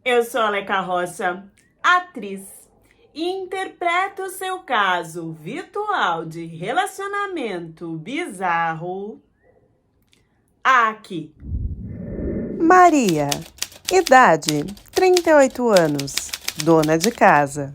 Eu sou a Aleca Rocha, atriz, e interpreto o seu caso virtual de relacionamento bizarro aqui. Maria, idade 38 anos, dona de casa.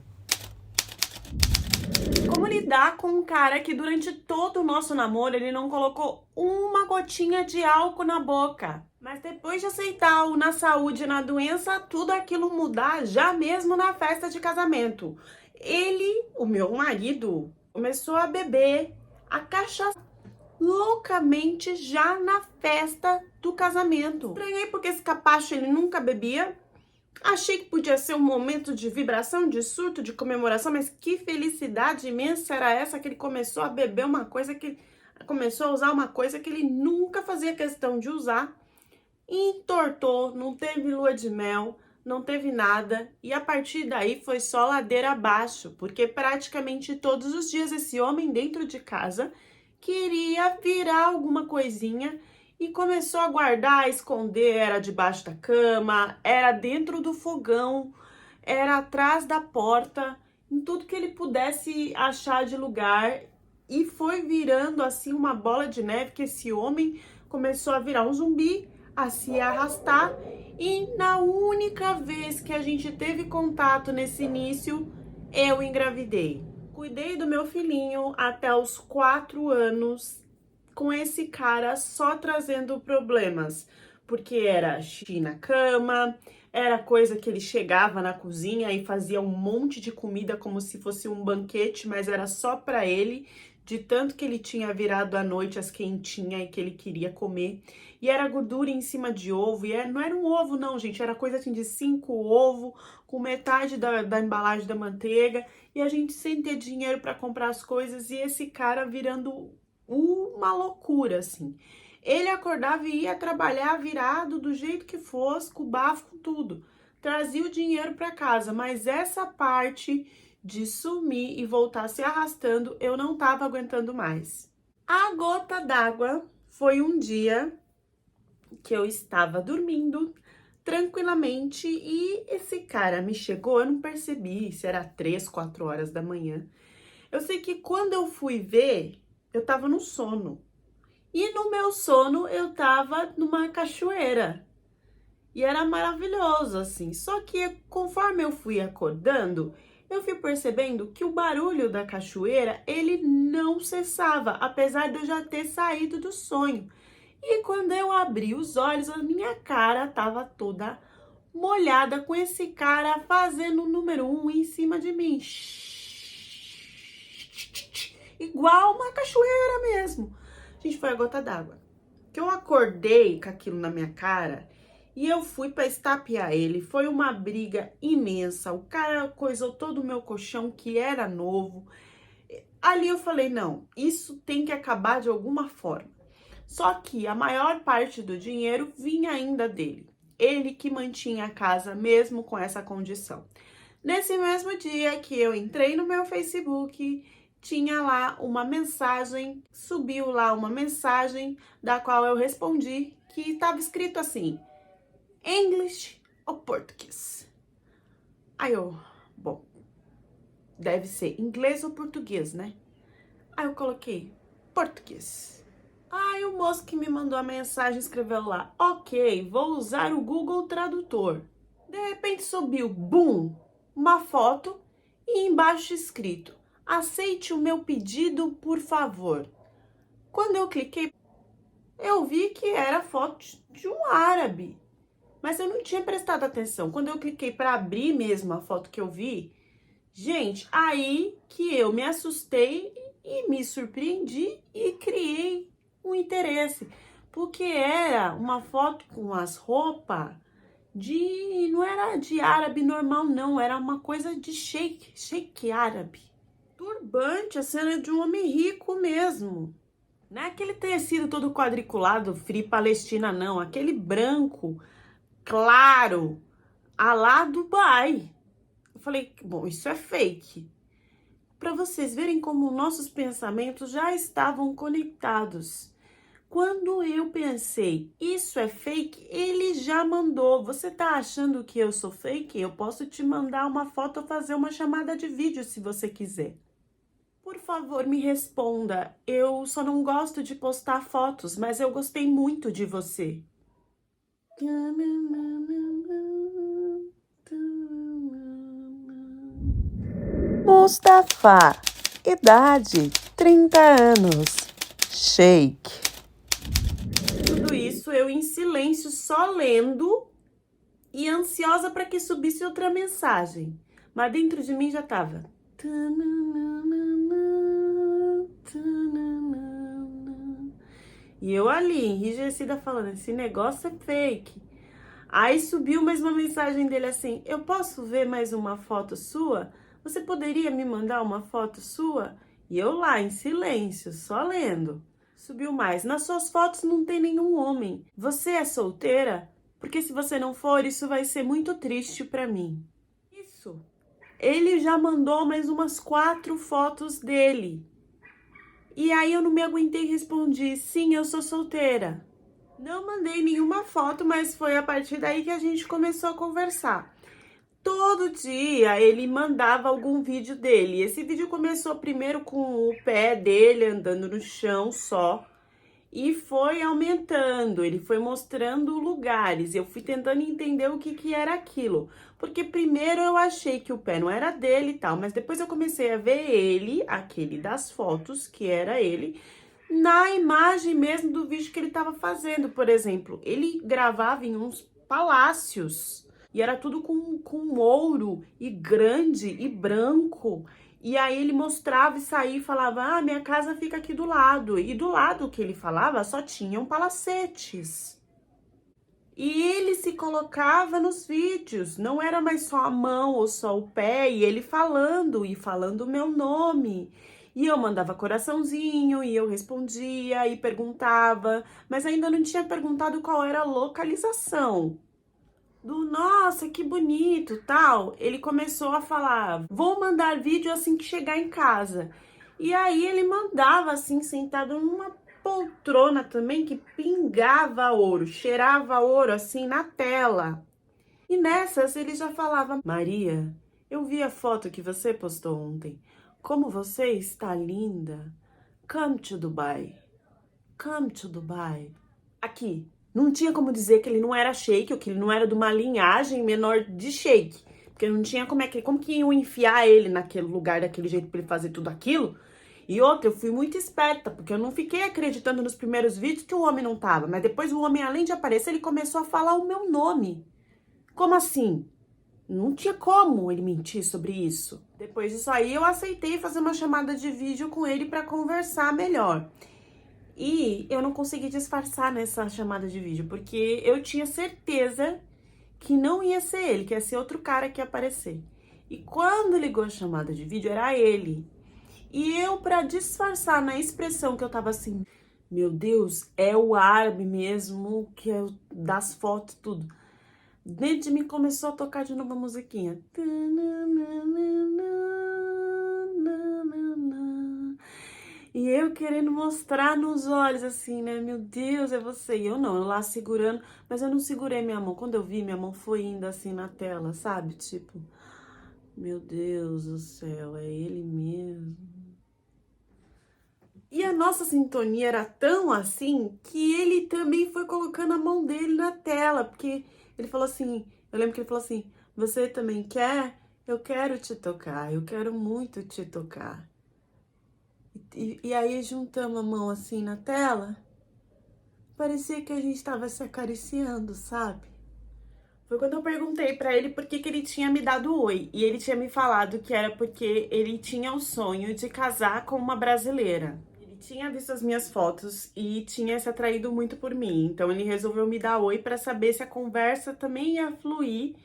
Como lidar com um cara que durante todo o nosso namoro ele não colocou uma gotinha de álcool na boca? Mas depois de aceitar o na saúde e na doença, tudo aquilo mudar já mesmo na festa de casamento. Ele, o meu marido, começou a beber a cachaça loucamente já na festa do casamento. Estranhei porque esse capacho ele nunca bebia. Achei que podia ser um momento de vibração, de surto, de comemoração, mas que felicidade imensa era essa que ele começou a beber uma coisa que começou a usar uma coisa que ele nunca fazia questão de usar. Entortou, não teve lua de mel, não teve nada, e a partir daí foi só ladeira abaixo, porque praticamente todos os dias esse homem dentro de casa queria virar alguma coisinha e começou a guardar, a esconder, era debaixo da cama, era dentro do fogão, era atrás da porta, em tudo que ele pudesse achar de lugar, e foi virando assim uma bola de neve que esse homem começou a virar um zumbi, a se arrastar, e na única vez que a gente teve contato nesse início, eu engravidei. Cuidei do meu filhinho até os 4 anos com esse cara só trazendo problemas, porque era xixi na cama, era coisa que ele chegava na cozinha e fazia um monte de comida como se fosse um banquete, mas era só para ele, de tanto que ele tinha virado à noite as quentinhas e que ele queria comer. E era gordura em cima de ovo, e não era um ovo não, gente, era coisa assim de 5 ovos, com metade da embalagem da manteiga, e a gente sem ter dinheiro para comprar as coisas, e esse cara virando uma loucura, assim. Ele acordava e ia trabalhar virado do jeito que fosse, com o bafo, com tudo. Trazia o dinheiro para casa, mas essa parte de sumir e voltar se arrastando, eu não tava aguentando mais. A gota d'água foi um dia que eu estava dormindo tranquilamente e esse cara me chegou, eu não percebi se era 3, 4 horas da manhã. Eu sei que quando eu fui ver, eu tava no sono. E no meu sono eu tava numa cachoeira. E era maravilhoso, assim. Só que conforme eu fui acordando, eu fui percebendo que o barulho da cachoeira, ele não cessava, apesar de eu já ter saído do sonho. E quando eu abri os olhos, a minha cara tava toda molhada com esse cara fazendo o número 1 em cima de mim. Igual uma cachoeira mesmo. Gente, foi a gota d'água. Que eu acordei com aquilo na minha cara e eu fui para estapear ele. Foi uma briga imensa. O cara coisou todo o meu colchão que era novo. Ali eu falei, não, isso tem que acabar de alguma forma. Só que a maior parte do dinheiro vinha ainda dele. Ele que mantinha a casa mesmo com essa condição. Nesse mesmo dia que eu entrei no meu Facebook, tinha lá uma mensagem, subiu lá uma mensagem da qual eu respondi, que estava escrito assim: English ou português? Aí eu, bom, deve ser inglês ou português, né? Aí eu coloquei português. Aí o moço que me mandou a mensagem escreveu lá: ok, vou usar o Google Tradutor. De repente subiu, bum, uma foto e embaixo escrito: aceite o meu pedido, por favor. Quando eu cliquei, eu vi que era foto de um árabe, mas eu não tinha prestado atenção. Quando eu cliquei para abrir mesmo a foto que eu vi, gente, aí que eu me assustei e me surpreendi e criei um interesse, porque era uma foto com as roupas não era de árabe normal não, era uma coisa de sheik árabe. Turbante, a cena de um homem rico mesmo. Não é aquele tecido todo quadriculado, Free Palestina não, aquele branco, claro, a lá Dubai. Eu falei, bom, isso é fake. Para vocês verem como nossos pensamentos já estavam conectados. Quando eu pensei, isso é fake, ele já mandou. Você tá achando que eu sou fake? Eu posso te mandar uma foto ou fazer uma chamada de vídeo se você quiser. Por favor, me responda. Eu só não gosto de postar fotos, mas eu gostei muito de você. Mustafa, idade 30 anos, Sheik. Tudo isso eu em silêncio, só lendo e ansiosa para que subisse outra mensagem. Mas dentro de mim já tava. E eu ali, enrijecida, falando, esse negócio é fake. Aí subiu mais uma mensagem dele assim, eu posso ver mais uma foto sua? Você poderia me mandar uma foto sua? E eu lá, em silêncio, só lendo. Subiu mais, nas suas fotos não tem nenhum homem. Você é solteira? Porque se você não for, isso vai ser muito triste pra mim. Isso. Ele já mandou mais umas 4 fotos dele. E aí eu não me aguentei e respondi, sim, eu sou solteira. Não mandei nenhuma foto, mas foi a partir daí que a gente começou a conversar. Todo dia ele mandava algum vídeo dele. Esse vídeo começou primeiro com o pé dele andando no chão só. E foi aumentando, ele foi mostrando lugares. Eu fui tentando entender o que era aquilo. Porque primeiro eu achei que o pé não era dele e tal, mas depois eu comecei a ver ele, aquele das fotos, que era ele, na imagem mesmo do vídeo que ele estava fazendo. Por exemplo, ele gravava em uns palácios e era tudo com ouro e grande e branco. E aí ele mostrava e saía e falava, ah, minha casa fica aqui do lado. E do lado que ele falava só tinham palacetes. E ele se colocava nos vídeos, não era mais só a mão ou só o pé, e ele falando, e falando o meu nome. E eu mandava coraçãozinho, e eu respondia, e perguntava, mas ainda não tinha perguntado qual era a localização. Do nossa, que bonito, tal, ele começou a falar, vou mandar vídeo assim que chegar em casa. E aí ele mandava assim, sentado numa poltrona também que pingava ouro, cheirava ouro assim na tela. E nessas ele já falava, Maria, eu vi a foto que você postou ontem. Como você está linda. Come to Dubai. Come to Dubai. Aqui. Não tinha como dizer que ele não era sheik ou que ele não era de uma linhagem menor de sheik. Porque não tinha como que iam enfiar ele naquele lugar, daquele jeito, pra ele fazer tudo aquilo. E outra, eu fui muito esperta, porque eu não fiquei acreditando nos primeiros vídeos que o homem não tava. Mas depois o homem, além de aparecer, ele começou a falar o meu nome. Como assim? Não tinha como ele mentir sobre isso. Depois disso aí, eu aceitei fazer uma chamada de vídeo com ele pra conversar melhor. E eu não consegui disfarçar nessa chamada de vídeo, porque eu tinha certeza que não ia ser ele, que ia ser outro cara que ia aparecer. E quando ligou a chamada de vídeo, era ele. E eu, pra disfarçar na expressão que eu tava assim, meu Deus, é o árabe mesmo, que é das fotos, tudo. Dentro de mim começou a tocar de novo a musiquinha. E eu querendo mostrar nos olhos, assim, né? Meu Deus, é você. E eu não, eu lá segurando, mas eu não segurei minha mão. Quando eu vi, minha mão foi indo assim na tela, sabe? Tipo, meu Deus do céu, é ele mesmo. E a nossa sintonia era tão assim que ele também foi colocando a mão dele na tela, porque ele falou assim, eu lembro que ele falou assim, você também quer? Eu quero te tocar, eu quero muito te tocar. E aí juntamos a mão assim na tela, parecia que a gente tava se acariciando, sabe? Foi quando eu perguntei pra ele por que ele tinha me dado oi. E ele tinha me falado que era porque ele tinha o sonho de casar com uma brasileira. Ele tinha visto as minhas fotos e tinha se atraído muito por mim. Então ele resolveu me dar oi pra saber se a conversa também ia fluir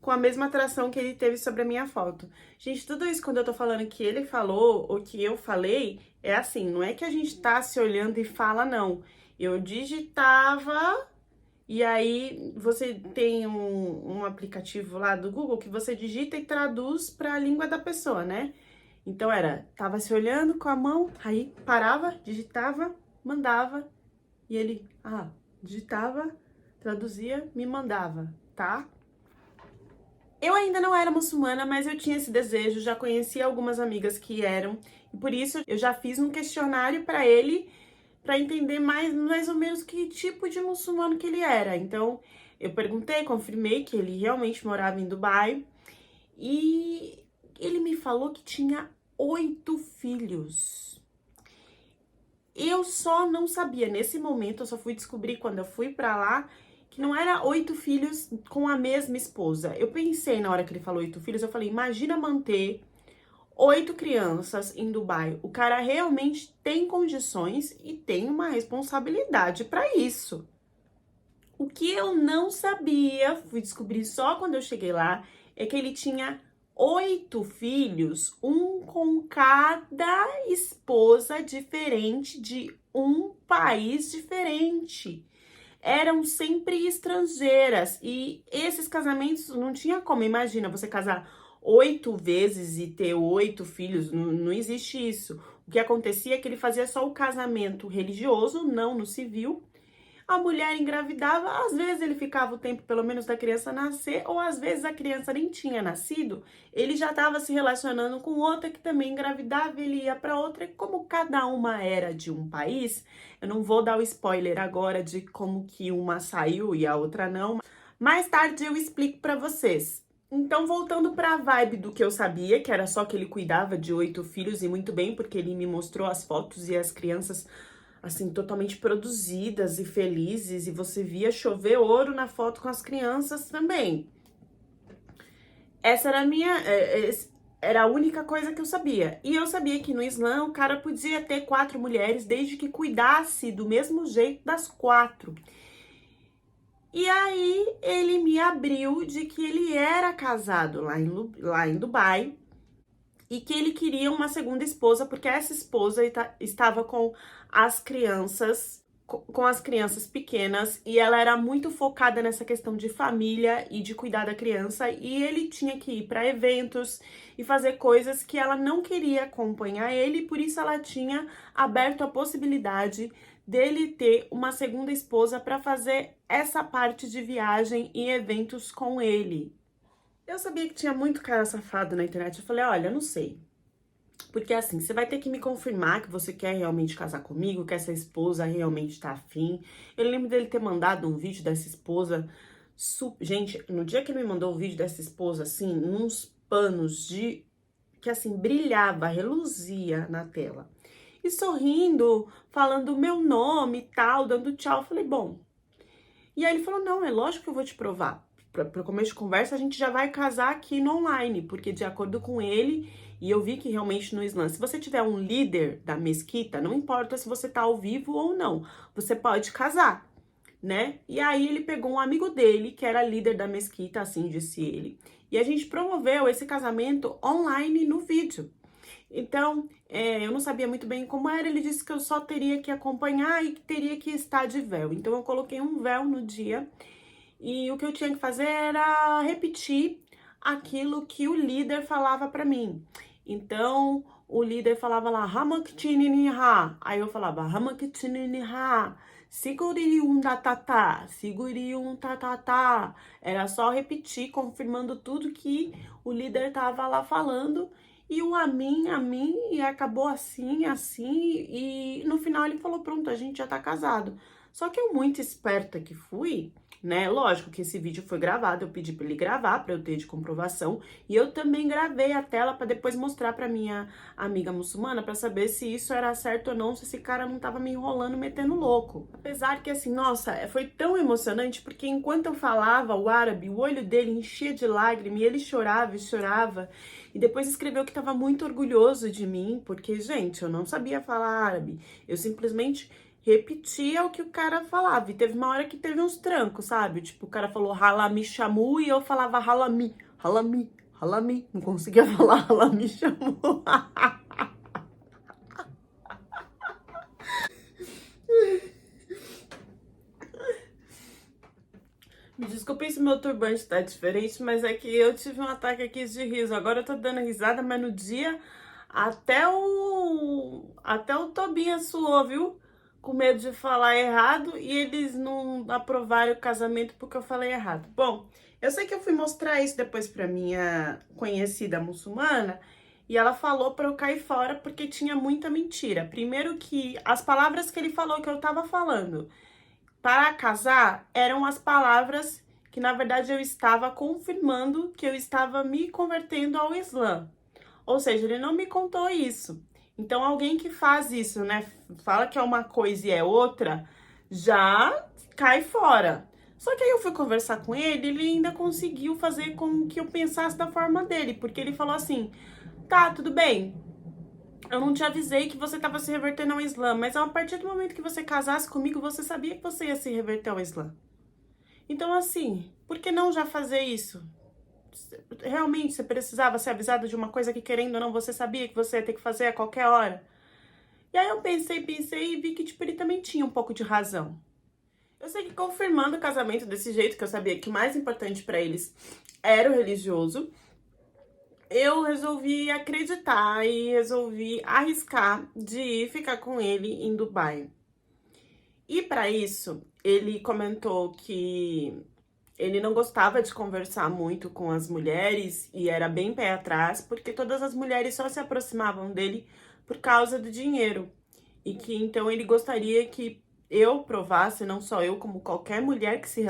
com a mesma atração que ele teve sobre a minha foto. Gente, tudo isso quando eu tô falando que ele falou ou que eu falei, é assim, não é que a gente tá se olhando e fala, não. Eu digitava e aí você tem um aplicativo lá do Google que você digita e traduz pra língua da pessoa, né? Então tava se olhando com a mão, aí parava, digitava, mandava E ele, digitava, traduzia, me mandava, tá? Eu ainda não era muçulmana, mas eu tinha esse desejo, já conhecia algumas amigas que eram, e por isso eu já fiz um questionário para ele, para entender mais ou menos que tipo de muçulmano que ele era. Então, eu perguntei, confirmei que ele realmente morava em Dubai, e ele me falou que tinha 8 filhos. Eu só não sabia, nesse momento, eu só fui descobrir quando eu fui pra lá, que não era 8 filhos com a mesma esposa. Eu pensei, na hora que ele falou 8 filhos, eu falei, imagina manter 8 crianças em Dubai. O cara realmente tem condições e tem uma responsabilidade pra isso. O que eu não sabia, fui descobrir só quando eu cheguei lá, é que ele tinha 8 filhos, um com cada esposa diferente de um país diferente. Eram sempre estrangeiras e esses casamentos não tinha como. Imagina você casar 8 vezes e ter 8 filhos, não existe isso. O que acontecia é que ele fazia só o casamento religioso, não no civil. A mulher engravidava, às vezes ele ficava o tempo pelo menos da criança nascer, ou às vezes a criança nem tinha nascido, ele já estava se relacionando com outra que também engravidava, ele ia para outra, e como cada uma era de um país, eu não vou dar o spoiler agora de como que uma saiu e a outra não, mais tarde eu explico para vocês. Então, voltando para a vibe do que eu sabia, que era só que ele cuidava de 8 filhos, e muito bem, porque ele me mostrou as fotos e as crianças assim, totalmente produzidas e felizes, e você via chover ouro na foto com as crianças também. Essa era a era a única coisa que eu sabia. E eu sabia que no Islã o cara podia ter 4 mulheres desde que cuidasse do mesmo jeito das 4. E aí ele me abriu de que ele era casado lá em Dubai, e que ele queria uma segunda esposa, porque essa esposa estava com as crianças, com as crianças pequenas, e ela era muito focada nessa questão de família e de cuidar da criança, e ele tinha que ir para eventos e fazer coisas que ela não queria acompanhar ele, e por isso ela tinha aberto a possibilidade dele ter uma segunda esposa para fazer essa parte de viagem e eventos com ele. Eu sabia que tinha muito cara safado na internet. Eu falei, olha, eu não sei. Porque assim, você vai ter que me confirmar que você quer realmente casar comigo, que essa esposa realmente tá afim. Eu lembro dele ter mandado um vídeo dessa esposa. Gente, no dia que ele me mandou o vídeo dessa esposa, assim, uns panos que assim, brilhava, reluzia na tela. E sorrindo, falando o meu nome e tal, dando tchau. Eu falei, bom. E aí ele falou, não, é lógico que eu vou te provar. Para começo de conversa, a gente já vai casar aqui no online, porque de acordo com ele, e eu vi que realmente no Islã, se você tiver um líder da mesquita, não importa se você tá ao vivo ou não, você pode casar, né? E aí ele pegou um amigo dele, que era líder da mesquita, assim disse ele, e a gente promoveu esse casamento online no vídeo. Então, eu não sabia muito bem como era, ele disse que eu só teria que acompanhar e que teria que estar de véu. Então, eu coloquei um véu no dia, e o que eu tinha que fazer era repetir aquilo que o líder falava para mim. Então, o líder falava lá, Hamaktininiha. Aí eu falava, Hamaktininiha. Sigurium tatata, sigurium tatata. Era só repetir, confirmando tudo que o líder tava lá falando. E o a mim, e acabou assim, e no final ele falou, pronto, a gente já tá casado. Só que eu, muito esperta que fui, né? Lógico que esse vídeo foi gravado, eu pedi para ele gravar para eu ter de comprovação, e eu também gravei a tela para depois mostrar para minha amiga muçulmana para saber se isso era certo ou não, se esse cara não tava me enrolando, metendo louco. Apesar que assim, nossa, foi tão emocionante porque enquanto eu falava o árabe, o olho dele enchia de lágrimas e ele chorava e chorava. E depois escreveu que estava muito orgulhoso de mim, porque, gente, eu não sabia falar árabe. Eu simplesmente repetia o que o cara falava. E teve uma hora que teve uns trancos, sabe? Tipo, o cara falou halami chamu e eu falava halami, halami, halami. Não conseguia falar halami chamu. Me desculpem se meu turbante tá diferente, mas é que eu tive um ataque aqui de riso. Agora eu tô dando risada, mas no dia até o Tobinha suou, viu? com medo de falar errado e eles não aprovaram o casamento porque eu falei errado. Bom, eu sei que eu fui mostrar isso depois pra minha conhecida muçulmana e ela falou pra eu cair fora porque tinha muita mentira. Primeiro que as palavras que ele falou que eu tava falando para casar eram as palavras que na verdade eu estava confirmando que eu estava me convertendo ao Islã. Ou seja, ele não me contou isso. Então, alguém que faz isso, né, fala que é uma coisa e é outra, já cai fora. Só que aí eu fui conversar com ele ainda conseguiu fazer com que eu pensasse da forma dele, porque ele falou assim: tá, tudo bem, eu não te avisei que você estava se revertendo ao Islã, mas a partir do momento que você casasse comigo, você sabia que você ia se reverter ao Islã. Então, assim, por que não já fazer isso? Realmente você precisava ser avisada de uma coisa que, querendo ou não, você sabia que você ia ter que fazer a qualquer hora? E aí eu pensei e vi que, tipo, ele também tinha um pouco de razão. Eu sei que confirmando o casamento desse jeito, que eu sabia que o mais importante pra eles era o religioso, eu resolvi acreditar e resolvi arriscar de ir ficar com ele em Dubai. E pra isso, ele comentou que ele não gostava de conversar muito com as mulheres e era bem pé atrás, porque todas as mulheres só se aproximavam dele por causa do dinheiro. E que então ele gostaria que eu provasse, não só eu, como qualquer mulher que se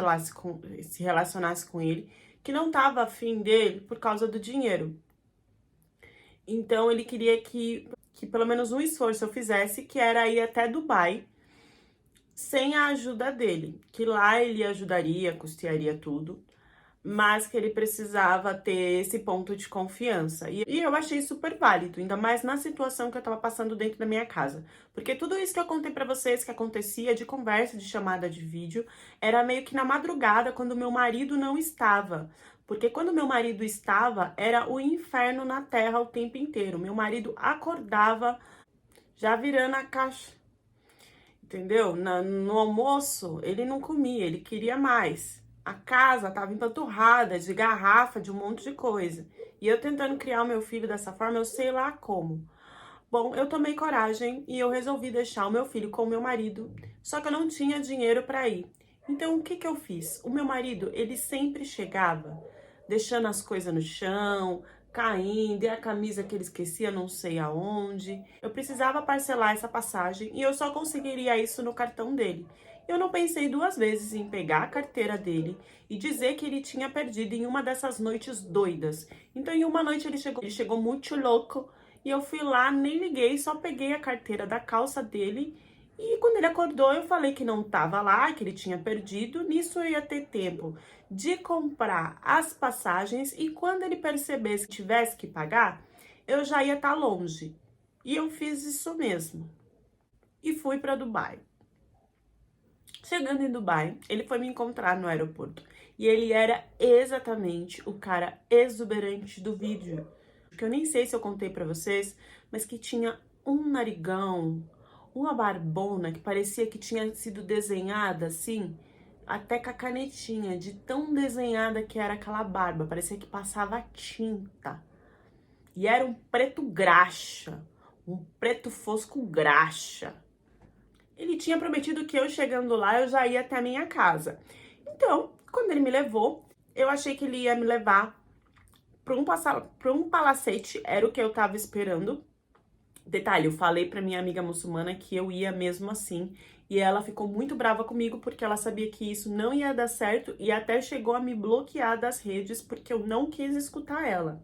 relacionasse com ele, que não estava afim dele por causa do dinheiro. Então ele queria que pelo menos um esforço eu fizesse, que era ir até Dubai sem a ajuda dele, que lá ele ajudaria, custearia tudo, mas que ele precisava ter esse ponto de confiança. E eu achei super válido, ainda mais na situação que eu tava passando dentro da minha casa. Porque tudo isso que eu contei pra vocês que acontecia de conversa, de chamada de vídeo, era meio que na madrugada, quando meu marido não estava. Porque quando meu marido estava, era o inferno na terra o tempo inteiro. Meu marido acordava já virando a caixa. Entendeu? No almoço, ele não comia, ele queria mais. A casa tava empanturrada de garrafa, de um monte de coisa. E eu tentando criar o meu filho dessa forma, eu sei lá como. Bom, eu tomei coragem e eu resolvi deixar o meu filho com o meu marido, só que eu não tinha dinheiro para ir. Então, o que que eu fiz? O meu marido, ele sempre chegava deixando as coisas no chão, caindo, e a camisa que ele esquecia não sei aonde. Eu precisava parcelar essa passagem e eu só conseguiria isso no cartão dele. Eu não pensei duas vezes em pegar a carteira dele e dizer que ele tinha perdido em uma dessas noites doidas. Então, em uma noite ele chegou muito louco e eu fui lá, nem liguei, só peguei a carteira da calça dele. E quando ele acordou, eu falei que não estava lá, que ele tinha perdido. Nisso eu ia ter tempo de comprar as passagens e quando ele percebesse que tivesse que pagar, eu já ia estar longe. E eu fiz isso mesmo. E fui para Dubai. Chegando em Dubai, ele foi me encontrar no aeroporto. E ele era exatamente o cara exuberante do vídeo. Que eu nem sei se eu contei para vocês, mas que tinha um narigão, uma barbona que parecia que tinha sido desenhada assim, até com a canetinha, de tão desenhada que era aquela barba, parecia que passava tinta. E era um preto graxa, um preto fosco graxa. Ele tinha prometido que eu chegando lá, eu já ia até a minha casa. Então, quando ele me levou, eu achei que ele ia me levar para um palacete, era o que eu tava esperando. Detalhe, eu falei pra minha amiga muçulmana que eu ia mesmo assim, e ela ficou muito brava comigo porque ela sabia que isso não ia dar certo e até chegou a me bloquear das redes porque eu não quis escutar ela.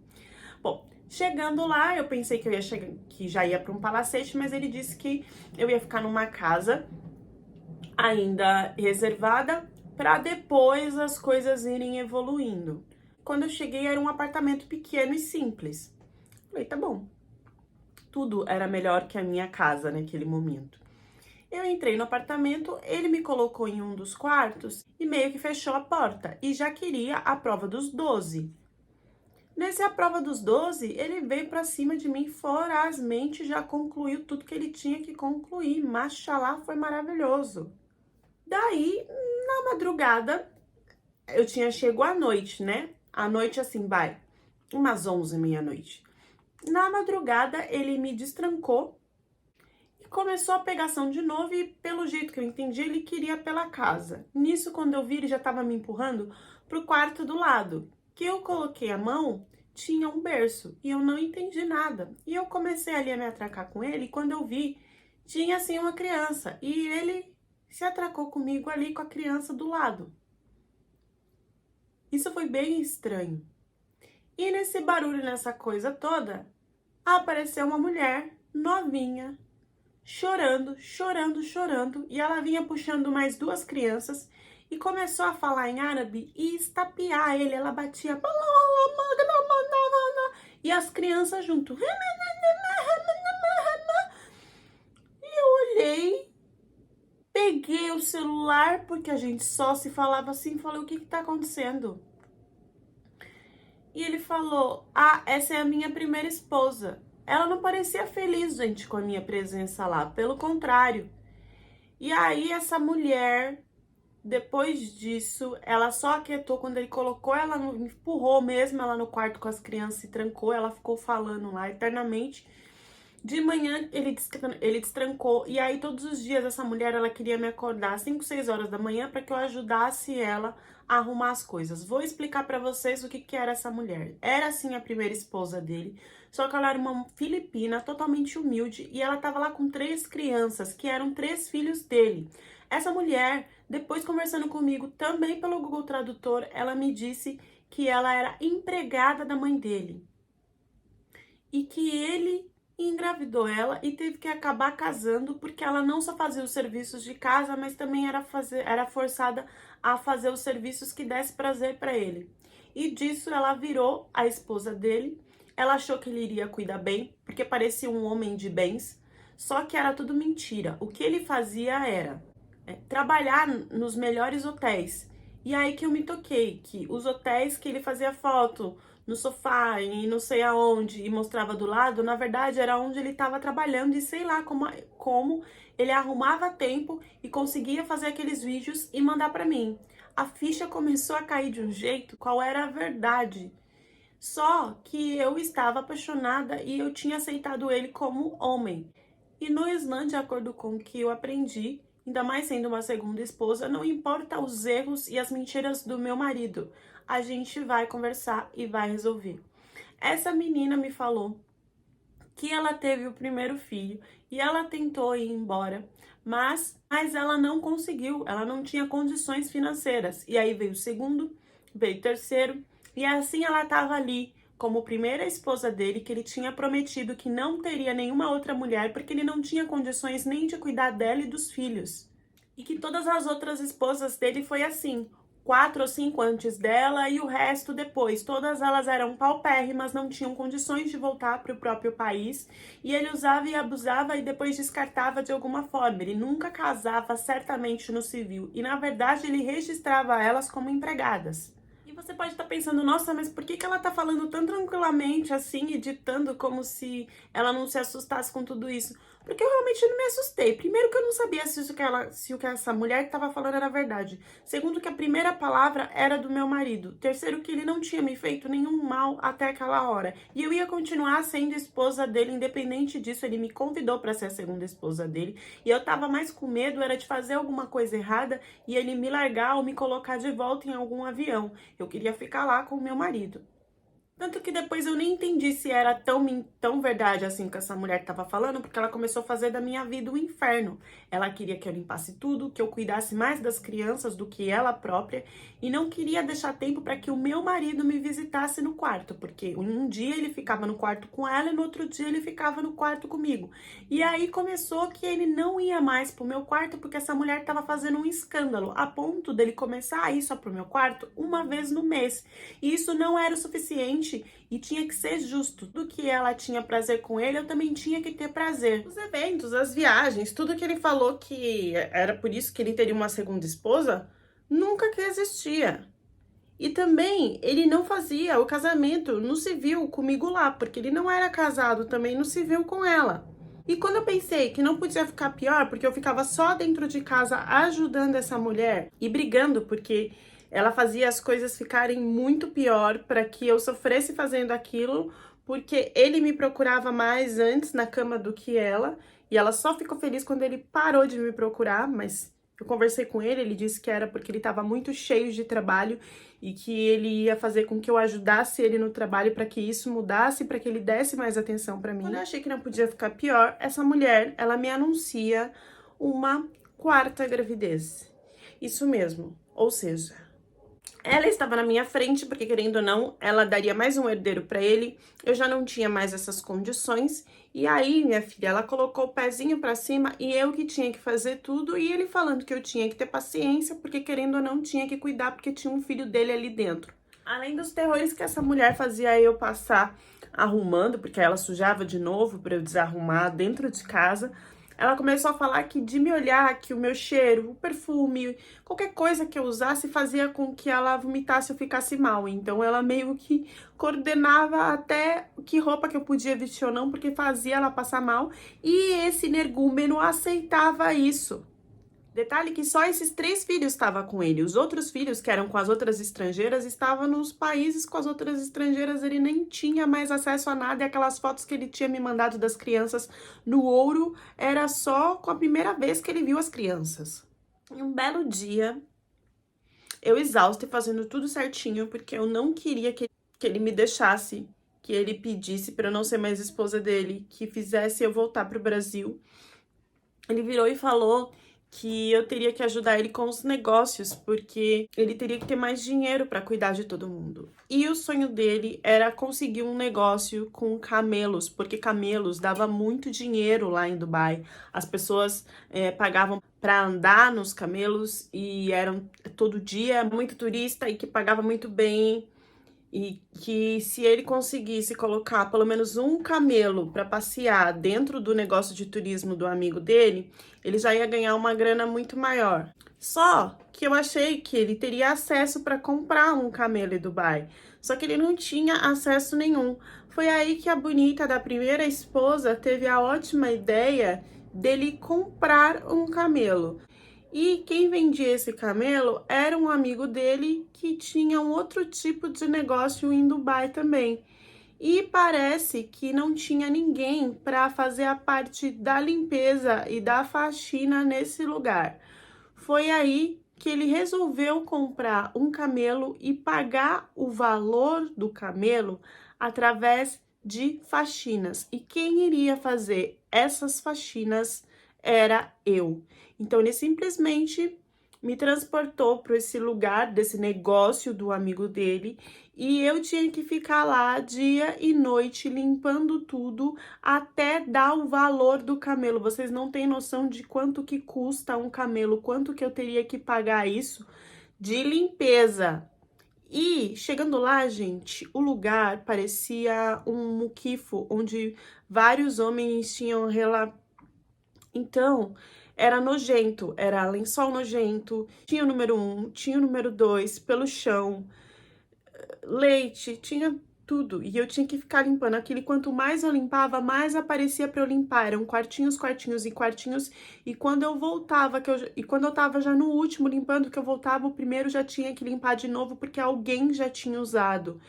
Bom, chegando lá, eu pensei que eu ia chegar, que já ia para um palacete, mas ele disse que eu ia ficar numa casa ainda reservada para depois as coisas irem evoluindo. Quando eu cheguei era um apartamento pequeno e simples. Falei, tá bom. Tudo era melhor que a minha casa naquele momento. Eu entrei no apartamento, ele me colocou em um dos quartos e meio que fechou a porta e já queria a prova dos 12. Nessa prova dos 12, ele veio pra cima de mim vorazmente, já concluiu tudo que ele tinha que concluir. Machalá, foi maravilhoso. Daí, na madrugada, eu tinha chego à noite, né? À noite assim, vai, umas 11, meia-noite. Na madrugada, ele me destrancou E começou a pegação de novo e, pelo jeito que eu entendi, ele queria pela casa. Nisso, quando eu vi, ele já estava me empurrando pro quarto do lado. Que eu coloquei a mão, tinha um berço e eu não entendi nada. E eu comecei ali a me atracar com ele e quando eu vi, tinha assim uma criança. E ele se atracou comigo ali com a criança do lado. Isso foi bem estranho. E nesse barulho, nessa coisa toda, apareceu uma mulher novinha, chorando, chorando, chorando, e ela vinha puxando mais duas crianças e começou a falar em árabe e estapear ele. Ela batia e as crianças junto. E eu olhei, peguei o celular, porque a gente só se falava assim, falei, o que que tá acontecendo? E ele falou, essa é a minha primeira esposa. Ela não parecia feliz, gente, com a minha presença lá, pelo contrário. E aí essa mulher, depois disso, ela só aquietou quando ele colocou ela, empurrou mesmo ela no quarto com as crianças e trancou, ela ficou falando lá eternamente. De manhã ele destrancou e aí todos os dias essa mulher, ela queria me acordar às 5, 6 horas da manhã para que eu ajudasse ela a arrumar as coisas. Vou explicar para vocês o que era essa mulher. Era sim a primeira esposa dele, só que ela era uma filipina totalmente humilde e ela tava lá com 3 crianças, que eram 3 filhos dele. Essa mulher, depois conversando comigo também pelo Google Tradutor, ela me disse que ela era empregada da mãe dele. E que ele engravidou ela e teve que acabar casando porque ela não só fazia os serviços de casa, mas também era forçada a fazer os serviços que desse prazer para ele. E disso ela virou a esposa dele. Ela achou que ele iria cuidar bem, porque parecia um homem de bens, só que era tudo mentira. O que ele fazia era trabalhar nos melhores hotéis. E aí que eu me toquei, que os hotéis que ele fazia foto no sofá e não sei aonde e mostrava do lado, na verdade era onde ele estava trabalhando e sei lá como ele arrumava tempo e conseguia fazer aqueles vídeos e mandar para mim. A ficha começou a cair de um jeito, qual era a verdade. Só que eu estava apaixonada e eu tinha aceitado ele como homem. E no Islã, de acordo com o que eu aprendi, ainda mais sendo uma segunda esposa, não importa os erros e as mentiras do meu marido, a gente vai conversar e vai resolver. Essa menina me falou que ela teve o primeiro filho e ela tentou ir embora, mas ela não conseguiu, ela não tinha condições financeiras. E aí veio o segundo, veio o terceiro, e assim ela estava ali como primeira esposa dele, que ele tinha prometido que não teria nenhuma outra mulher, porque ele não tinha condições nem de cuidar dela e dos filhos. E que todas as outras esposas dele foi assim, 4 ou 5 antes dela e o resto depois. Todas elas eram paupérrimas, não tinham condições de voltar para o próprio país. E ele usava e abusava e depois descartava de alguma forma. Ele nunca casava certamente no civil. E na verdade ele registrava elas como empregadas. E você pode estar pensando, nossa, mas por que ela tá falando tão tranquilamente assim e ditando como se ela não se assustasse com tudo isso? Porque eu realmente não me assustei. Primeiro que eu não sabia se o que essa mulher estava falando era verdade. Segundo que a primeira palavra era do meu marido. Terceiro que ele não tinha me feito nenhum mal até aquela hora. E eu ia continuar sendo esposa dele, independente disso. Ele me convidou para ser a segunda esposa dele. E eu tava mais com medo, era de fazer alguma coisa errada e ele me largar ou me colocar de volta em algum avião. Eu queria ficar lá com o meu marido. Tanto que depois eu nem entendi se era tão verdade assim que essa mulher estava falando, porque ela começou a fazer da minha vida um inferno. Ela queria que eu limpasse tudo, que eu cuidasse mais das crianças do que ela própria, e não queria deixar tempo para que o meu marido me visitasse no quarto, porque um dia ele ficava no quarto com ela e no outro dia ele ficava no quarto comigo. E aí começou que ele não ia mais pro meu quarto porque essa mulher estava fazendo um escândalo, a ponto dele começar a ir só pro meu quarto uma vez no mês. E isso não era o suficiente e tinha que ser justo. Tudo que ela tinha prazer com ele, eu também tinha que ter prazer. Os eventos, as viagens, tudo que ele falou que era por isso que ele teria uma segunda esposa, nunca que existia. E também ele não fazia o casamento no civil comigo lá, porque ele não era casado também no civil com ela. E quando eu pensei que não podia ficar pior, porque eu ficava só dentro de casa ajudando essa mulher e brigando, porque ela fazia as coisas ficarem muito pior para que eu sofresse fazendo aquilo, porque ele me procurava mais antes na cama do que ela. E ela só ficou feliz quando ele parou de me procurar, mas eu conversei com ele, ele disse que era porque ele estava muito cheio de trabalho e que ele ia fazer com que eu ajudasse ele no trabalho para que isso mudasse, para que ele desse mais atenção para mim. Quando eu achei que não podia ficar pior, essa mulher, ela me anuncia uma quarta gravidez. Isso mesmo, ou seja, ela estava na minha frente, porque querendo ou não, ela daria mais um herdeiro para ele. Eu já não tinha mais essas condições. E aí, minha filha, ela colocou o pezinho para cima e eu que tinha que fazer tudo. E ele falando que eu tinha que ter paciência, porque querendo ou não, tinha que cuidar, porque tinha um filho dele ali dentro. Além dos terrores que essa mulher fazia eu passar arrumando, porque ela sujava de novo para eu desarrumar dentro de casa. Ela começou a falar que de me olhar, que o meu cheiro, o perfume, qualquer coisa que eu usasse fazia com que ela vomitasse ou ficasse mal. Então ela meio que coordenava até que roupa que eu podia vestir ou não, porque fazia ela passar mal. E esse energúmeno aceitava isso. Detalhe que só esses 3 filhos estavam com ele. Os outros filhos, que eram com as outras estrangeiras, estavam nos países com as outras estrangeiras. Ele nem tinha mais acesso a nada. E aquelas fotos que ele tinha me mandado das crianças no Ouro, era só com a primeira vez que ele viu as crianças. E um belo dia, eu exausta e fazendo tudo certinho, porque eu não queria que ele me deixasse, que ele pedisse para eu não ser mais esposa dele, que fizesse eu voltar pro Brasil. Ele virou e falou que eu teria que ajudar ele com os negócios, porque ele teria que ter mais dinheiro para cuidar de todo mundo. E o sonho dele era conseguir um negócio com camelos, porque camelos dava muito dinheiro lá em Dubai. As pessoas pagavam para andar nos camelos e eram todo dia muito turista e que pagava muito bem. E que se ele conseguisse colocar pelo menos um camelo para passear dentro do negócio de turismo do amigo dele, ele já ia ganhar uma grana muito maior. Só que eu achei que ele teria acesso para comprar um camelo em Dubai. Só que ele não tinha acesso nenhum. Foi aí que a bonita da primeira esposa teve a ótima ideia dele comprar um camelo. E quem vendia esse camelo era um amigo dele que tinha um outro tipo de negócio em Dubai também. E parece que não tinha ninguém para fazer a parte da limpeza e da faxina nesse lugar. Foi aí que ele resolveu comprar um camelo e pagar o valor do camelo através de faxinas. E quem iria fazer essas faxinas era eu. Então ele simplesmente me transportou para esse lugar desse negócio do amigo dele e eu tinha que ficar lá dia e noite limpando tudo até dar o valor do camelo. Vocês não têm noção de quanto que custa um camelo, quanto que eu teria que pagar isso de limpeza. E chegando lá, gente, o lugar parecia um muquifo onde vários homens tinham Então, era nojento, era lençol nojento, tinha o número 1, tinha o número 2 pelo chão, leite, tinha tudo. E eu tinha que ficar limpando aquilo. E quanto mais eu limpava, mais aparecia para eu limpar. Eram quartinhos, quartinhos e quartinhos. E quando eu voltava, quando eu tava já no último limpando, que eu voltava, o primeiro já tinha que limpar de novo, porque alguém já tinha usado.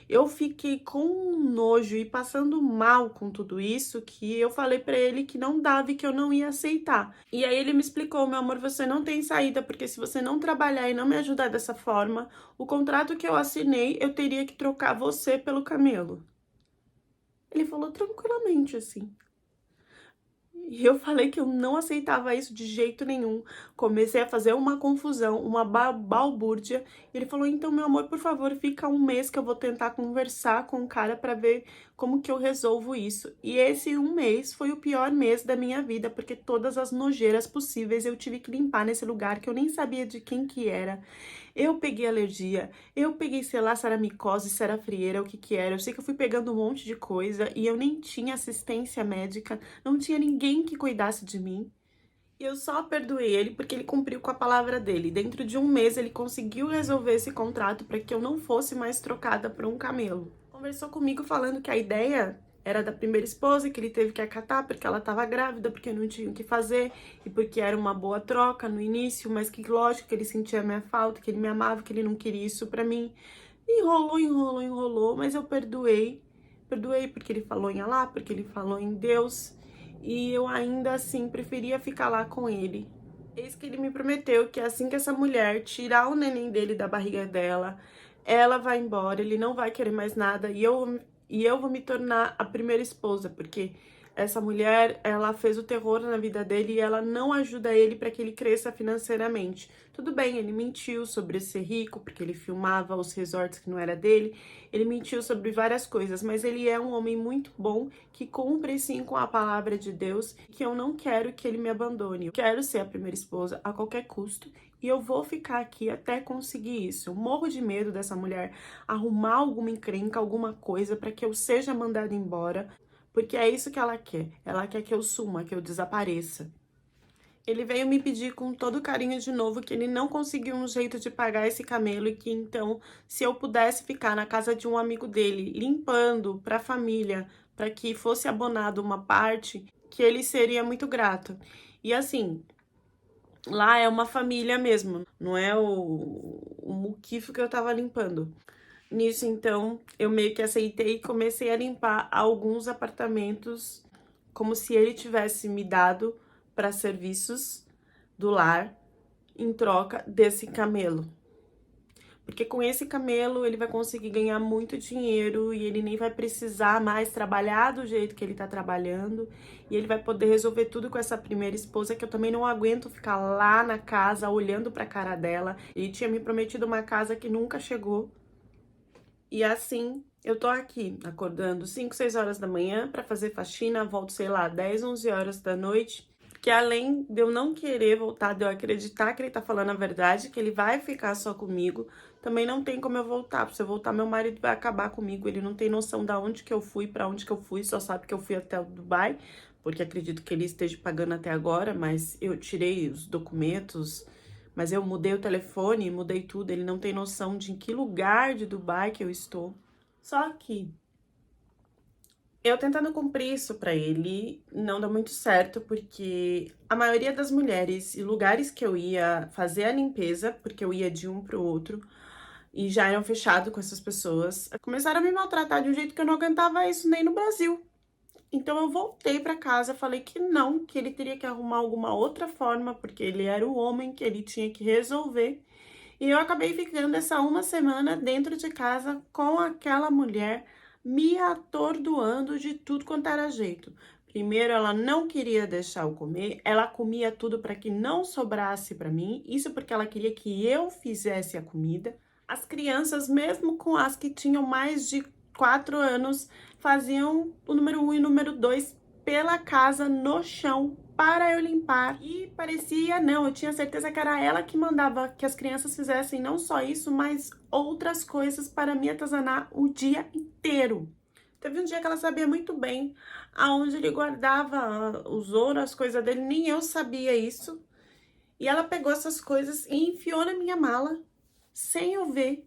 Eu fiquei com nojo e passando mal com tudo isso, que eu falei pra ele que não dava e que eu não ia aceitar. E aí ele me explicou: meu amor, você não tem saída, porque se você não trabalhar e não me ajudar dessa forma, o contrato que eu assinei, eu teria que trocar você pelo camelo. Ele falou tranquilamente assim. E eu falei que eu não aceitava isso de jeito nenhum. Comecei a fazer uma confusão, uma balbúrdia. E ele falou: então, meu amor, por favor, fica um mês que eu vou tentar conversar com o cara pra ver como que eu resolvo isso. E esse um mês foi o pior mês da minha vida, porque todas as nojeiras possíveis eu tive que limpar nesse lugar que eu nem sabia de quem que era. Eu peguei alergia, eu peguei, sei lá, se era micose, se era frieira, o que que era. Eu sei que eu fui pegando um monte de coisa e eu nem tinha assistência médica, não tinha ninguém que cuidasse de mim. E eu só perdoei ele porque ele cumpriu com a palavra dele. Dentro de um mês ele conseguiu resolver esse contrato para que eu não fosse mais trocada por um camelo. Conversou comigo falando que a ideia era da primeira esposa, que ele teve que acatar porque ela estava grávida, porque não tinha o que fazer e porque era uma boa troca no início, mas que lógico que ele sentia a minha falta, que ele me amava, que ele não queria isso pra mim. Enrolou, mas eu perdoei. Perdoei porque ele falou em Alá, porque ele falou em Deus. e eu ainda assim preferia ficar lá com ele. Eis que ele me prometeu que assim que essa mulher tirar o neném dele da barriga dela, ela vai embora, ele não vai querer mais nada e eu vou me tornar a primeira esposa, porque essa mulher, ela fez o terror na vida dele e ela não ajuda ele para que ele cresça financeiramente. Tudo bem, ele mentiu sobre ser rico, porque ele filmava os resorts que não era dele, ele mentiu sobre várias coisas, mas ele é um homem muito bom, que cumpre sim com a palavra de Deus, que eu não quero que ele me abandone. Eu quero ser a primeira esposa a qualquer custo e eu vou ficar aqui até conseguir isso. Eu morro de medo dessa mulher arrumar alguma encrenca, alguma coisa para que eu seja mandada embora, porque é isso que ela quer. Ela quer que eu suma, que eu desapareça. Ele veio me pedir com todo carinho de novo que ele não conseguiu um jeito de pagar esse camelo e que então, se eu pudesse ficar na casa de um amigo dele, limpando para a família, para que fosse abonado uma parte, que ele seria muito grato. E assim, lá é uma família mesmo, não é o muquifo que eu tava limpando. Nisso, então, eu meio que aceitei e comecei a limpar alguns apartamentos como se ele tivesse me dado para serviços do lar em troca desse camelo. Porque com esse camelo ele vai conseguir ganhar muito dinheiro e ele nem vai precisar mais trabalhar do jeito que ele tá trabalhando. E ele vai poder resolver tudo com essa primeira esposa, que eu também não aguento ficar lá na casa olhando pra cara dela. Ele tinha me prometido uma casa que nunca chegou. E assim, eu tô aqui, acordando 5, 6 horas da manhã pra fazer faxina, volto, sei lá, 10, 11 horas da noite. Que além de eu não querer voltar, de eu acreditar que ele tá falando a verdade, que ele vai ficar só comigo, também não tem como eu voltar. Se eu voltar, meu marido vai acabar comigo. Ele não tem noção da onde que eu fui, pra onde que eu fui, só sabe que eu fui até o Dubai, porque acredito que ele esteja pagando até agora, mas eu tirei os documentos, mas eu mudei o telefone, mudei tudo. Ele não tem noção de em que lugar de Dubai que eu estou. Só que eu tentando cumprir isso pra ele não deu muito certo, porque a maioria das mulheres e lugares que eu ia fazer a limpeza, porque eu ia de um pro outro, e já eram fechados com essas pessoas, começaram a me maltratar de um jeito que eu não aguentava isso nem no Brasil. Então eu voltei pra casa, falei que não, que ele teria que arrumar alguma outra forma, porque ele era o homem que ele tinha que resolver. E eu acabei ficando essa uma semana dentro de casa com aquela mulher me atordoando de tudo quanto era jeito. Primeiro, ela não queria deixar eu comer, ela comia tudo para que não sobrasse para mim, isso porque ela queria que eu fizesse a comida. As crianças, mesmo com as que tinham mais de 4 anos, faziam o número 1 e o número 2 pela casa no chão para eu limpar. E parecia, não, eu tinha certeza que era ela que mandava que as crianças fizessem não só isso, mas outras coisas para me atazanar o dia inteiro. Teve um dia que ela sabia muito bem aonde ele guardava os ouro, as coisas dele, nem eu sabia isso. E ela pegou essas coisas e enfiou na minha mala, sem eu ver.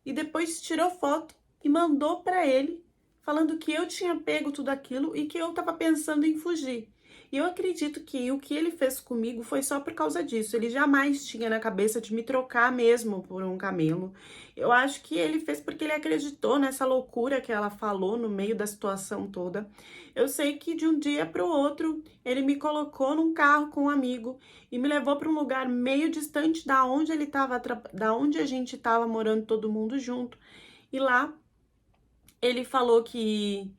E depois tirou foto e mandou para ele, falando que eu tinha pego tudo aquilo e que eu tava pensando em fugir. E eu acredito que o que ele fez comigo foi só por causa disso. Ele jamais tinha na cabeça de me trocar mesmo por um camelo. Eu acho que ele fez porque ele acreditou nessa loucura que ela falou no meio da situação toda. Eu sei que de um dia para o outro, ele me colocou num carro com um amigo e me levou para um lugar meio distante da onde ele tava, da onde a gente estava morando todo mundo junto. E lá ele falou que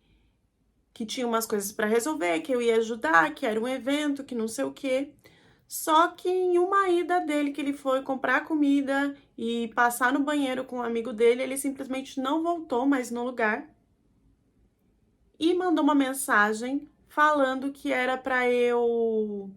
tinha umas coisas para resolver, que eu ia ajudar, que era um evento, que não sei o quê. Só que em uma ida dele, que ele foi comprar comida e passar no banheiro com um amigo dele, ele simplesmente não voltou mais no lugar e mandou uma mensagem falando que era para eu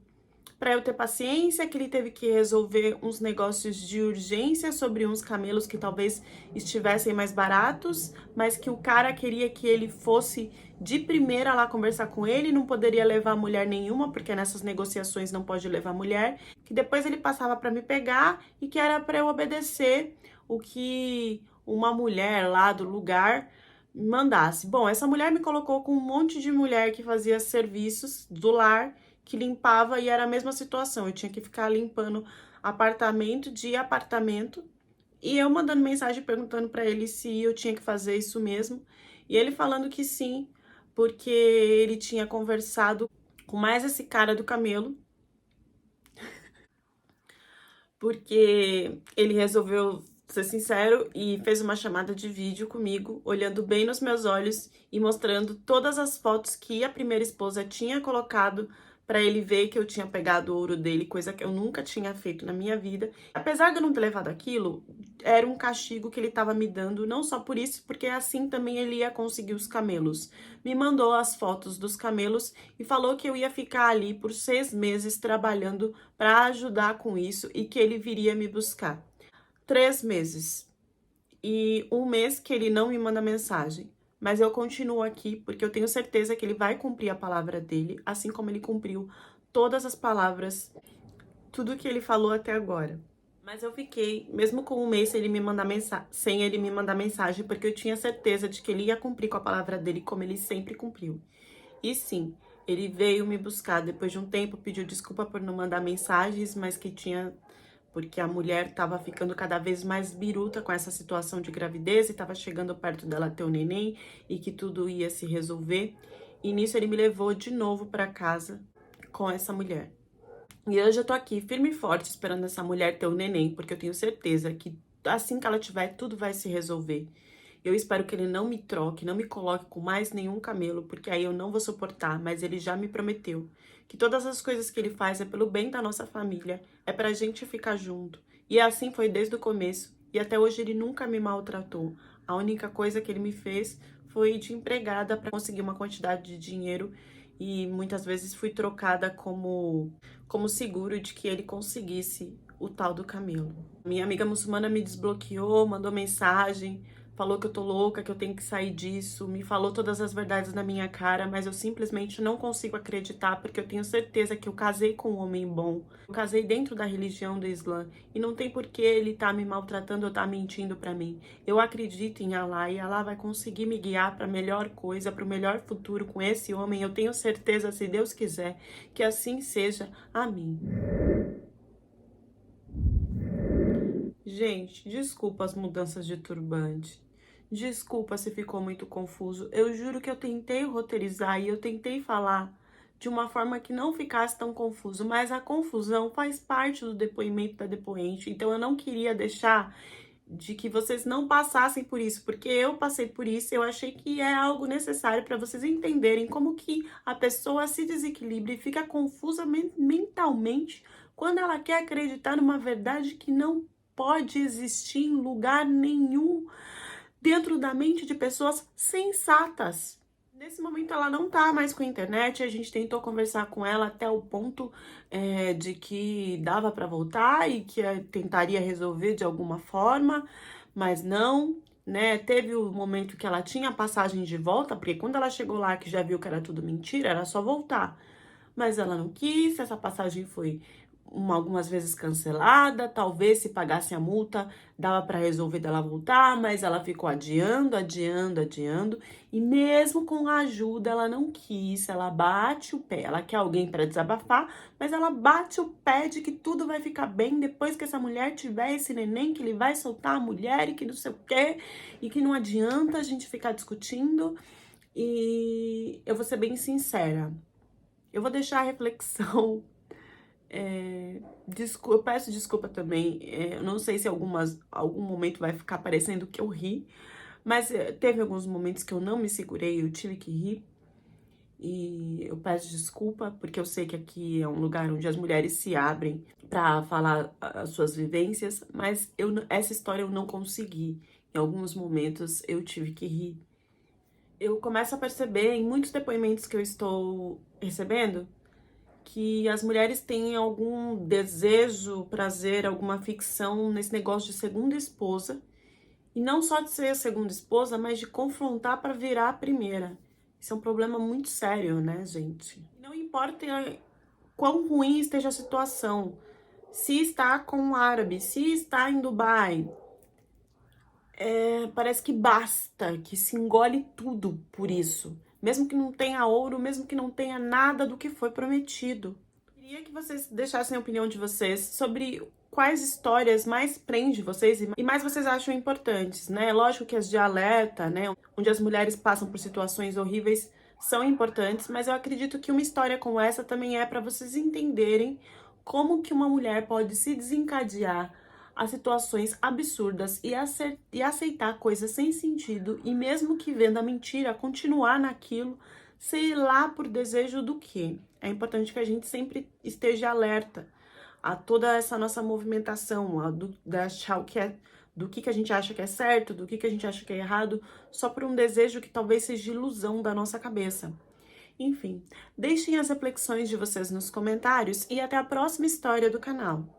ter paciência, que ele teve que resolver uns negócios de urgência sobre uns camelos que talvez estivessem mais baratos, mas que o cara queria que ele fosse de primeira lá conversar com ele, não poderia levar mulher nenhuma, porque nessas negociações não pode levar mulher, que depois ele passava para me pegar e que era para eu obedecer o que uma mulher lá do lugar mandasse. Bom, essa mulher me colocou com um monte de mulher que fazia serviços do lar, que limpava, e era a mesma situação. Eu tinha que ficar limpando apartamento de apartamento e eu mandando mensagem perguntando para ele se eu tinha que fazer isso mesmo. E ele falando que sim, porque ele tinha conversado com mais esse cara do camelo, porque ele resolveu ser sincero e fez uma chamada de vídeo comigo, olhando bem nos meus olhos e mostrando todas as fotos que a primeira esposa tinha colocado para ele ver que eu tinha pegado o ouro dele, coisa que eu nunca tinha feito na minha vida. Apesar de eu não ter levado aquilo, era um castigo que ele estava me dando, não só por isso, porque assim também ele ia conseguir os camelos. Me mandou as fotos dos camelos e falou que eu ia ficar ali por 6 meses trabalhando para ajudar com isso e que ele viria me buscar. 3 meses. E 1 mês que ele não me manda mensagem. Mas eu continuo aqui porque eu tenho certeza que ele vai cumprir a palavra dele, assim como ele cumpriu todas as palavras, tudo que ele falou até agora. Mas eu fiquei, mesmo com 1 mês sem ele me mandar mensagem, porque eu tinha certeza de que ele ia cumprir com a palavra dele, como ele sempre cumpriu. E sim, ele veio me buscar depois de um tempo, pediu desculpa por não mandar mensagens, mas que tinha... porque a mulher estava ficando cada vez mais biruta com essa situação de gravidez e estava chegando perto dela ter o neném e que tudo ia se resolver. E nisso ele me levou de novo para casa com essa mulher. E hoje eu tô aqui firme e forte esperando essa mulher ter o neném, porque eu tenho certeza que assim que ela tiver, tudo vai se resolver. Eu espero que ele não me troque, não me coloque com mais nenhum camelo, porque aí eu não vou suportar, mas ele já me prometeu que todas as coisas que ele faz é pelo bem da nossa família, é pra gente ficar junto. E assim foi desde o começo, e até hoje ele nunca me maltratou. A única coisa que ele me fez foi de empregada para conseguir uma quantidade de dinheiro e muitas vezes fui trocada como seguro de que ele conseguisse o tal do camelo. Minha amiga muçulmana me desbloqueou, mandou mensagem, falou que eu tô louca, que eu tenho que sair disso, me falou todas as verdades na minha cara, mas eu simplesmente não consigo acreditar, porque eu tenho certeza que eu casei com um homem bom. Eu casei dentro da religião do Islã, e não tem por que ele tá me maltratando ou tá mentindo pra mim. Eu acredito em Allah, e Allah vai conseguir me guiar pra melhor coisa, pro melhor futuro com esse homem. Eu tenho certeza, se Deus quiser, que assim seja. Amém. Gente, desculpa as mudanças de turbante. Desculpa se ficou muito confuso. Eu juro que eu tentei roteirizar e eu tentei falar de uma forma que não ficasse tão confuso, mas a confusão faz parte do depoimento da depoente. Então eu não queria deixar de que vocês não passassem por isso, porque eu passei por isso, eu achei que é algo necessário para vocês entenderem como que a pessoa se desequilibra e fica confusa mentalmente quando ela quer acreditar numa verdade que não pode existir em lugar nenhum dentro da mente de pessoas sensatas. Nesse momento ela não tá mais com a internet, a gente tentou conversar com ela até o ponto de que dava para voltar e que tentaria resolver de alguma forma, mas não, né? Teve o momento que ela tinha passagem de volta, porque quando ela chegou lá que já viu que era tudo mentira, era só voltar. Mas ela não quis, essa passagem foi algumas vezes cancelada, talvez se pagasse a multa dava para resolver dela voltar, mas ela ficou adiando, e mesmo com a ajuda ela não quis, ela bate o pé, ela quer alguém para desabafar, mas ela bate o pé de que tudo vai ficar bem depois que essa mulher tiver esse neném, que ele vai soltar a mulher e que não sei o quê, e que não adianta a gente ficar discutindo. E eu vou ser bem sincera, eu vou deixar a reflexão. Eu peço desculpa também, eu não sei se algum momento vai ficar parecendo que eu ri, mas teve alguns momentos que eu não me segurei, eu tive que rir, e eu peço desculpa, porque eu sei que aqui é um lugar onde as mulheres se abrem para falar as suas vivências, mas essa história eu não consegui, em alguns momentos eu tive que rir. Eu começo a perceber em muitos depoimentos que eu estou recebendo, que as mulheres têm algum desejo, prazer, alguma ficção nesse negócio de segunda esposa. E não só de ser a segunda esposa, mas de confrontar para virar a primeira. Isso é um problema muito sério, né, gente? Não importa quão ruim esteja a situação, se está com um árabe, se está em Dubai, parece que basta, que se engole tudo por isso. Mesmo que não tenha ouro, mesmo que não tenha nada do que foi prometido. Queria que vocês deixassem a opinião de vocês sobre quais histórias mais prendem vocês e mais vocês acham importantes, né? Lógico que as de alerta, né? Onde as mulheres passam por situações horríveis, são importantes, mas eu acredito que uma história como essa também é para vocês entenderem como que uma mulher pode se desencadear a situações absurdas e aceitar coisas sem sentido, e mesmo que vendo a mentira, continuar naquilo, sei lá por desejo do quê. É importante que a gente sempre esteja alerta a toda essa nossa movimentação, de achar o que é, do que a gente acha que é certo, do que a gente acha que é errado, só por um desejo que talvez seja ilusão da nossa cabeça. Enfim, deixem as reflexões de vocês nos comentários e até a próxima história do canal.